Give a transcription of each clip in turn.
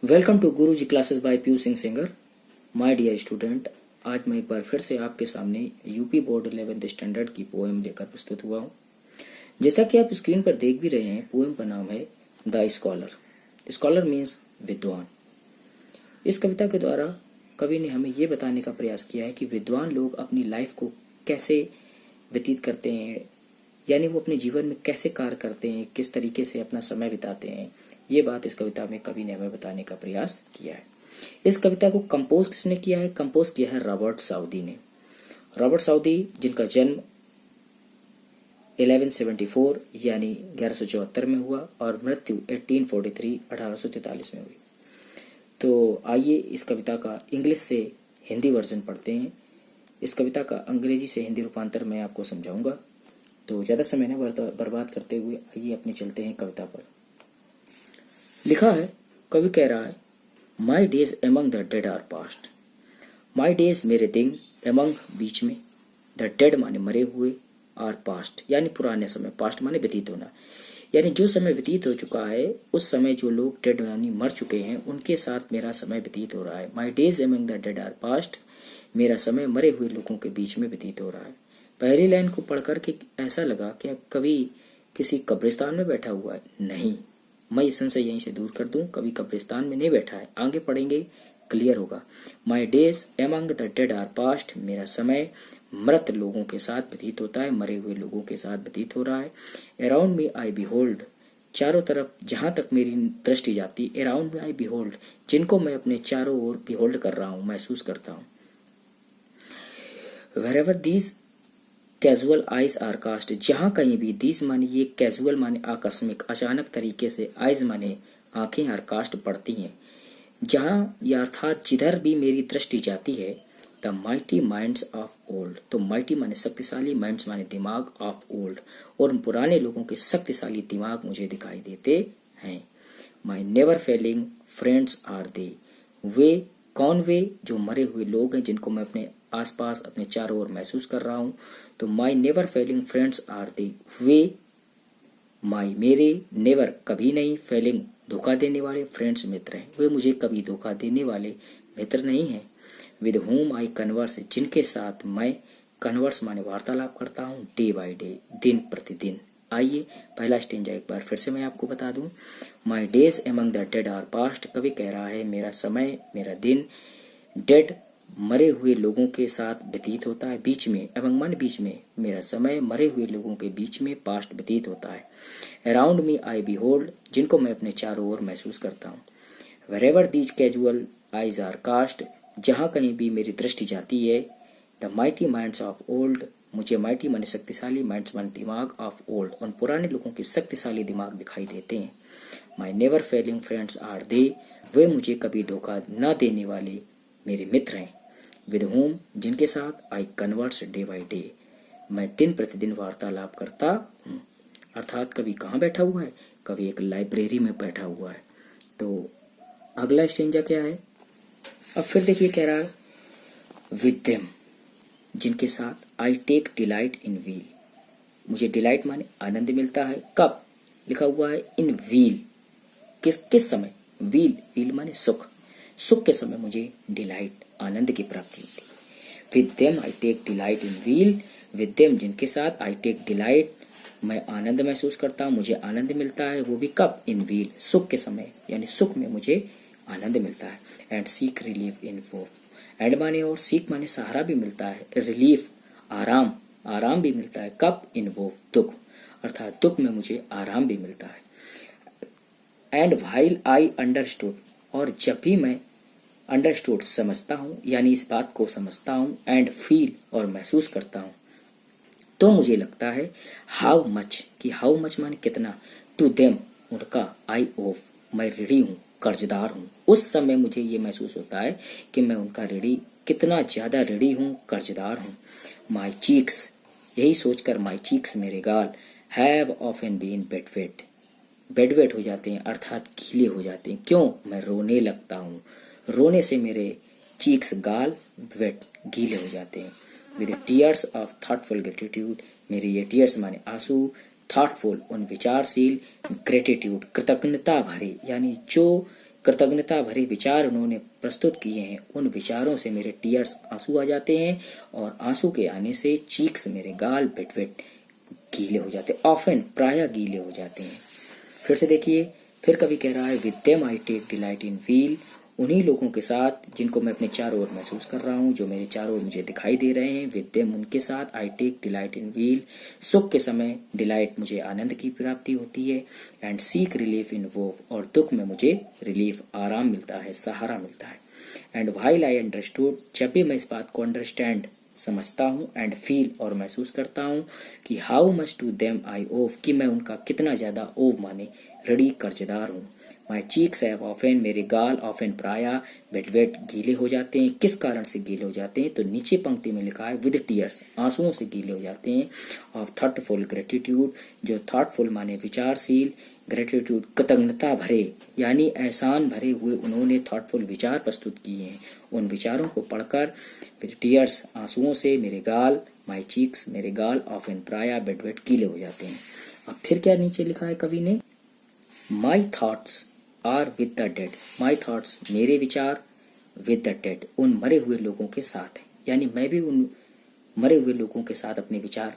Welcome to Guru ji classes by PU Singh Sengar. My dear student, आज मैं एक बार फिर से आपके सामने यूपी बोर्ड 11th स्टैंडर्ड की पोएम लेकर प्रस्तुत हुआ हूँ। जैसा कि आप स्क्रीन पर देख भी रहे हैं, पोएम का नाम है द स्कॉलर। स्कॉलर मीन्स विद्वान। इस कविता के द्वारा कवि ने हमें ये बताने का प्रयास किया है कि विद्वान लोग अपनी लाइफ को कैसे व्यतीत करते हैं, यानी वो अपने जीवन में कैसे कार्य करते हैं, किस तरीके से अपना समय बिताते हैं। ये बात इस कविता में कवि ने हमें बताने का प्रयास किया है। इस कविता को कंपोज किसने किया है? कंपोज किया है रॉबर्ट साउदी ने। रॉबर्ट साउदी, जिनका जन्म 1174 यानी 1174 में हुआ और मृत्यु 1843 में हुई। तो आइए इस कविता का इंग्लिश से हिंदी वर्जन पढ़ते हैं। इस कविता का अंग्रेजी से हिंदी रूपांतर मैं आपको समझाऊंगा, तो ज़्यादा समय न बर्बाद करते हुए आइए अपने चलते हैं कविता पर। लिखा है, कवि कह रहा है, my days among the dead are past. My days मेरे दिन, एमंग बीच में, द डेड माने मरे हुए, आर पास्ट यानी पुराने समय, पास्ट माने व्यतीत होना, यानी जो समय व्यतीत हो चुका है उस समय जो लोग डेड यानी मर चुके हैं उनके साथ मेरा समय व्यतीत हो रहा है। My days among the dead are past, मेरा समय मरे हुए लोगों के बीच में व्यतीत हो रहा है। पहली लाइन को पढ़कर के ऐसा लगा कि कवि किसी कब्रिस्तान में बैठा हुआ है। नहीं, मैं ये संशय यहीं से दूर कर दूं, कवि कब्रिस्तान में नहीं बैठा है। आगे पढ़ेंगे, क्लियर होगा। My days among the dead are past, मेरा समय मृत लोगों के साथ व्यतीत होता है, मरे हुए लोगों के साथ व्यतीत हो रहा है। अराउंड मी आई बिहोल्ड, चारों तरफ जहां तक मेरी दृष्टि जाती, अराउंड मी आई बिहोल्ड, जिनको मैं अपने चारों ओर बिहोल्ड कर रहा हूं, महसूस करता हूं। Wherever these casual eyes are cast, जहां कहीं भी, दीज माने ये, कैजुअल माने आकस्मिक, अचानक तरीके से, आइज माने आंखें, आर कास्ट पड़ती हैं। जहां या अर्थात जिधर भी मेरी दृष्टि जाती है, the mighty minds of old, तो माइटी माने शक्तिशाली, माइंड्स माने दिमाग, ऑफ ओल्ड और पुराने लोगों के शक्तिशाली दिमाग मुझे दिखाई देते हैं। My never failing friends are they, वे कौन? वे जो मरे हुए लोग हैं जिनको मैं अपने आसपास अपने चारों ओर महसूस कर रहा हूं। तो my never failing friends are they, वे माई मेरे, नेवर कभी नहीं, फेलिंग धोखा देने वाले, फ्रेंड्स मित्र हैं, वे मुझे कभी धोखा देने वाले मित्र नहीं हैं। विद होम आई कन्वर्स, जिनके साथ मैं, कन्वर्स माने वार्तालाप करता हूँ, डे बाय डे, दिन प्रतिदिन। आइए पहला स्टेंजा एक बार फिर से मैं आपको बता दूं। My days among the dead are past, कवि कह रहा है मेरा समय, मेरा दिन, डेड मरे हुए लोगों के साथ व्यतीत होता है, बीच में, एमंग माने बीच में, मेरा समय मरे हुए लोगों के बीच में, पास्ट व्यतीत होता है। अराउंड मी आई बिहोल्ड, जिनको मैं अपने चारों ओर महसूस करता हूँ। Wherever these casual eyes are cast, जहां कहीं भी मेरी दृष्टि जाती है, the mighty minds of old, मुझे माइटी माने शक्तिशाली, माइंड्स माने दिमाग, ऑफ ओल्ड उन पुराने लोगों के शक्तिशाली दिमाग दिखाई देते हैं। My never failing friends are they, वे मुझे कभी धोखा न देने वाले मेरे मित्र हैं। विद होम, जिनके साथ, आई कन्वर्स डे बाई डे, मैं दिन प्रतिदिन वार्तालाप करता हूँ। अर्थात कवि कहाँ बैठा हुआ है? कवि एक लाइब्रेरी में बैठा हुआ है। तो अगला स्टेंजा क्या है? अब फिर देखिए, कह रहा है, विद देम, जिनके साथ, I take delight in weal, मुझे डिलाइट माने आनंद मिलता है। कब? लिखा हुआ है इन व्हील, किस समय? व्हील, व्हील माने सुख, सुख के समय मुझे डिलाइट, आनंद की प्राप्ति होती है। With them I take delight in weal, with them जिनके साथ, आई टेक डिलाइट, मैं आनंद महसूस करता हूँ, मुझे आनंद मिलता है। वो भी कब? इन व्हील, सुख के समय, यानी सुख में मुझे आनंद मिलता है। And seek relief in woe, and माने और, सीक माने सहारा भी मिलता है, रिलीफ आराम, आराम भी मिलता है। कब? इन वोफ, दुख, अर्थात दुख में मुझे आराम भी मिलता है। एंड व्हाइल आई अंडरस्टूड, और जब भी मैं अंडरस्टूड समझता हूँ, यानी इस बात को समझता हूँ, एंड फील और महसूस करता हूँ, तो मुझे लगता है हाउ मच, कि हाउ मच माने कितना, टू देम उनका, आई ओफ मैं ऋणी हूँ, कर्जदार हूँ। उस समय मुझे ये महसूस होता है कि मैं उनका ऋणी, कितना ज्यादा ऋणी हूँ, कर्जदार हूँ। माई चीक्स, यही सोचकर, माई चीक्स मेरे गाल, हैव ऑफन बीन बेडवेट, बेडवेट हो जाते हैं, अर्थात गीले हो जाते हैं। क्यों? मैं रोने लगता हूँ, रोने से मेरे चीक्स, गाल, वेट, गीले हो जाते हैं। With tears of thoughtful gratitude, मेरे ये टीयर्स माने आंसू, थॉटफुल उन विचारशील, ग्रेटिट्यूड कृतज्ञता भरे, यानी जो कृतज्ञता भरे विचार उन्होंने प्रस्तुत किए हैं, उन विचारों से मेरे टीयर्स आंसू आ जाते हैं और आंसू के आने से चीक्स मेरे गाल बिटविट गीले हो जाते हैं, ऑफन प्राय गीले हो जाते हैं। फिर से देखिए, फिर कभी कह रहा है with them I take delight in feel, उन्हीं लोगों के साथ जिनको मैं अपने चारों ओर महसूस कर रहा हूँ, जो मेरे चारों ओर मुझे दिखाई दे रहे हैं, विद देम उनके साथ I take delight in weal, सुख के समय डिलाइट मुझे आनंद की प्राप्ति होती है, एंड सीक रिलीफ इन वो, और दुख में मुझे रिलीफ आराम मिलता है, सहारा मिलता है। एंड व्हाइल आई अंडरस्टूड, जब भी मैं इस बात को अंडरस्टैंड समझता हूँ, एंड फील और महसूस करता हूँ कि how much to them I owe, कि मैं उनका कितना ज्यादा ओव माने ऋणी कर्जदार हूँ। माई चीक्स हैव ऑफन, मेरे गाल ऑफन प्राय वेट गीले हो जाते हैं। किस कारण से गीले हो जाते हैं, तो नीचे पंक्ति में लिखा है विद टीयर्स, आंसुओं से गीले हो जाते हैं। ऑफ थॉटफुल ग्रेटिट्यूड, जो थॉटफुल माने विचारशील, ग्रेटिट्यूड कृतज्ञता भरे यानी एहसान भरे हुए उन्होंने थॉटफुल विचार प्रस्तुत किए हैं। उन विचारों को पढ़कर विद टीयर्स, आंसुओं से मेरे गाल, माई चीक्स मेरे गाल ऑफन प्राय वेट गीले हो जाते हैं। अब फिर क्या नीचे लिखा है कवि ने, my thoughts are with the dead, my thoughts मेरे विचार विद द डेड उन मरे हुए लोगों के साथ है, यानी मैं भी उन मरे हुए लोगों के साथ अपने विचार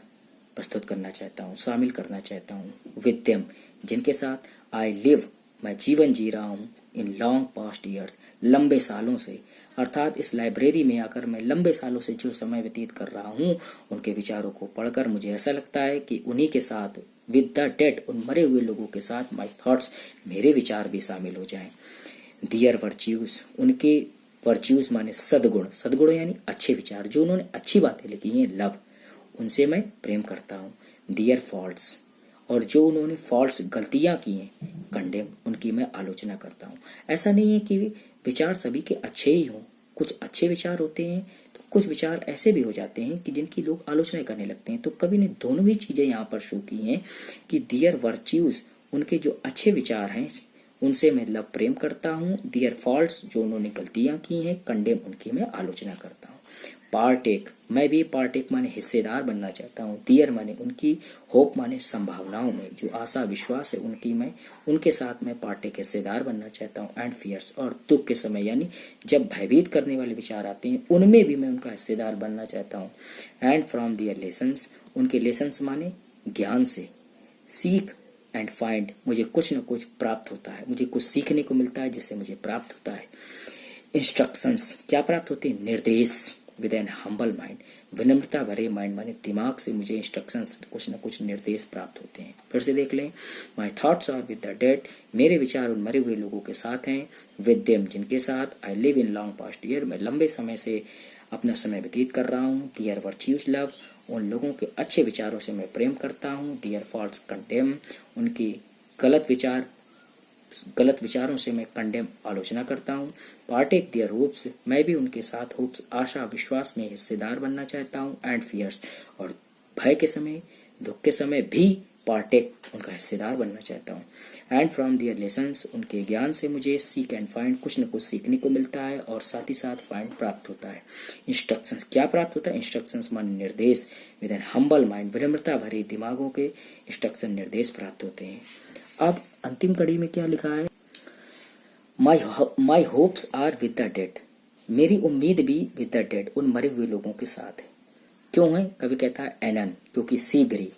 प्रस्तुत करना चाहता हूँ, शामिल करना चाहता हूँ। विद देम जिनके साथ आई लिव, मैं जीवन जी रहा हूँ, इन लॉन्ग पास्ट ईयर्स लंबे सालों से, अर्थात इस लाइब्रेरी में आकर मैं लंबे सालों से जो समय व्यतीत कर रहा हूँ, उनके विचारों को पढ़कर मुझे ऐसा लगता है कि उन्हीं के साथ विद द डेड उन मरे हुए लोगों के साथ माई थॉट्स मेरे विचार भी शामिल हो जाएं। दियर वर्च्यूज, उनके वर्च्यूज माने सदगुण, सदगुण यानी अच्छे विचार, जो उन्होंने अच्छी बातें लिखी हैं, लव उनसे मैं प्रेम करता हूँ। दियर फॉल्ट्स, और जो उन्होंने फॉल्ट्स गलतियां की हैं, कंडेम उनकी मैं आलोचना करता हूँ। ऐसा नहीं है कि विचार सभी के अच्छे ही हों, कुछ अच्छे विचार होते हैं तो कुछ विचार ऐसे भी हो जाते हैं कि जिनकी लोग आलोचना करने लगते हैं। तो कवि ने दोनों ही चीजें यहाँ पर शो की हैं कि दियर वर्च्यूज उनके जो अच्छे विचार हैं उनसे मैं लव प्रेम करता हूँ, दियर फॉल्ट्स जो उन्होंने गलतियां की हैं, कंडेम उनकी मैं आलोचना करता हूँ। पार्टेक, मैं भी पार्टेक माने हिस्सेदार बनना चाहता हूँ। दियर माने उनकी, होप माने संभावनाओं में, जो आशा विश्वास है उनकी मैं उनके साथ मैं पार्टेक हिस्सेदार बनना चाहता हूँ। एंड फियर्स, और दुख के समय यानी जब भयभीत करने वाले विचार आते हैं उनमें भी मैं उनका हिस्सेदार बनना चाहता हूँ। एंड फ्रॉम दियर लेसन्स, उनके लेसन्स माने ज्ञान से, सीख एंड फाइंड मुझे कुछ न कुछ प्राप्त होता है, मुझे कुछ सीखने को मिलता है जिससे मुझे प्राप्त होता है। इंस्ट्रक्शंस, क्या प्राप्त होते हैं, निर्देश। विद एन हम्बल माइंड, विनम्रता भरे माइंड माने दिमाग से मुझे इंस्ट्रक्शंस कुछ न कुछ निर्देश प्राप्त होते हैं। फिर से देख लें, my thoughts are with the dead, मेरे विचार उन मरे हुए लोगों के साथ हैं। विद देम जिनके साथ I live in long past year, मैं लंबे समय से अपना समय व्यतीत कर रहा हूँ। दियर वर्च्यूज लव, उन लोगों के अच्छे विचारों से मैं प्रेम करता हूँ। दियर फॉल्ट्स कंडेम, उनकी गलत विचारों से मैं कंडेम आलोचना करता हूँ। पार्टेक दियर होप्स, मैं भी उनके साथ होप्स आशा विश्वास में हिस्सेदार बनना चाहता हूँ। एंड फियर्स, और भय के समय दुख के समय भी पार्टेक उनका हिस्सेदार बनना चाहता हूँ। एंड फ्रॉम दियर लेसन्स, उनके ज्ञान से मुझे सीक एंड फाइंड कुछ न कुछ सीखने को मिलता है और साथ ही साथ फाइंड प्राप्त होता है। इंस्ट्रक्शंस, क्या प्राप्त होता है, इंस्ट्रक्शंस मान निर्देश। विद एन हम्बल माइंड, विनम्रता भरे दिमागों के इंस्ट्रक्शन निर्देश प्राप्त होते हैं। अब अंतिम कड़ी में क्या लिखा है, my hopes are with the dead, मेरी उम्मीद भी विद द डेड उन मरे हुए लोगों के साथ है। क्यों है, कभी कहता है एनन, क्योंकि शीघ्र ही।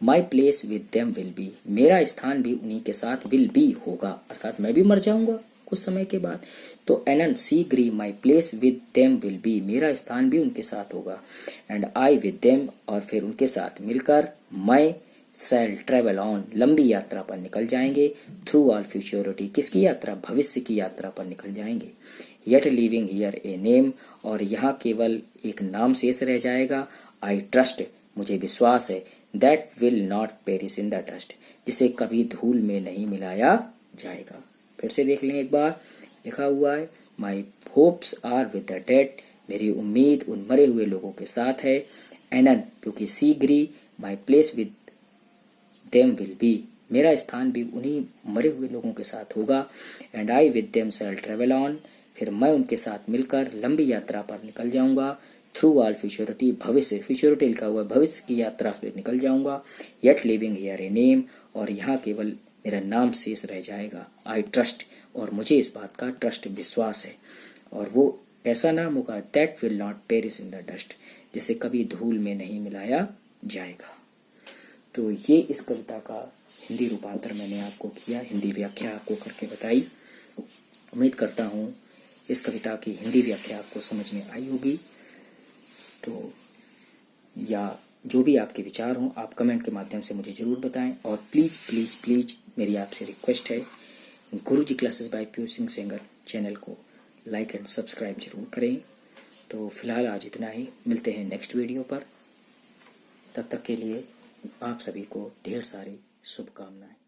My place with them will be, मेरा स्थान भी उन्हीं के साथ विल बी होगा, अर्थात मैं भी मर जाऊंगा कुछ समय के बाद। तो एनन शीघ्र ही, my place with them will be, मेरा स्थान भी उनके साथ होगा। एंड आई विद देम, और फिर उनके साथ मिलकर मैं शैल ट्रेवल ऑन, लंबी यात्रा पर निकल जाएंगे। थ्रू ऑल फ्यूचरिटी, किसकी यात्रा, भविष्य की यात्रा पर निकल जाएंगे। Yet living here a name, और यहाँ केवल एक नाम शेष रह जाएगा। आई ट्रस्ट, मुझे विश्वास है। That will not perish in the dust, जिसे कभी धूल में नहीं मिलाया जाएगा। फिर से देख लें एक बार, लिखा हुआ है my hopes are with the dead, मेरी उम्मीद उन मरे हुए लोगों के साथ है। एनन, क्योंकि शीघ्र। माई place with them will be, मेरा स्थान भी उन्हीं मरे हुए लोगों के साथ होगा। And I with them shall travel on, फिर मैं उनके साथ मिलकर लंबी यात्रा पर निकल जाऊंगा। थ्रू ऑल फ्यूचरिटी, भविष्य, फ्यूचरिटी लिखा हुआ, भविष्य की यात्रा पर निकल जाऊंगा। Yet living here a name, और यहाँ केवल मेरा नाम शेष रह जाएगा। आई ट्रस्ट, और मुझे इस बात का ट्रस्ट विश्वास है। और वो पैसा नाम होगा that will not perish in the dust, जिसे कभी धूल में नहीं मिलाया जाएगा। तो ये इस कविता का हिंदी रूपांतर मैंने आपको किया, हिंदी व्याख्या आपको करके बताई। उम्मीद करता हूँ इस कविता की हिंदी व्याख्या आपको समझ में आई होगी। तो या जो भी आपके विचार हों आप कमेंट के माध्यम से मुझे ज़रूर बताएं। और प्लीज़ प्लीज़ प्लीज़ मेरी आपसे रिक्वेस्ट है, Guruji classes by PU Singh Sengar channel को लाइक एंड सब्सक्राइब जरूर करें। तो फिलहाल आज इतना ही, मिलते हैं नेक्स्ट वीडियो पर। तब तक के लिए आप सभी को ढेर सारी शुभकामनाएं।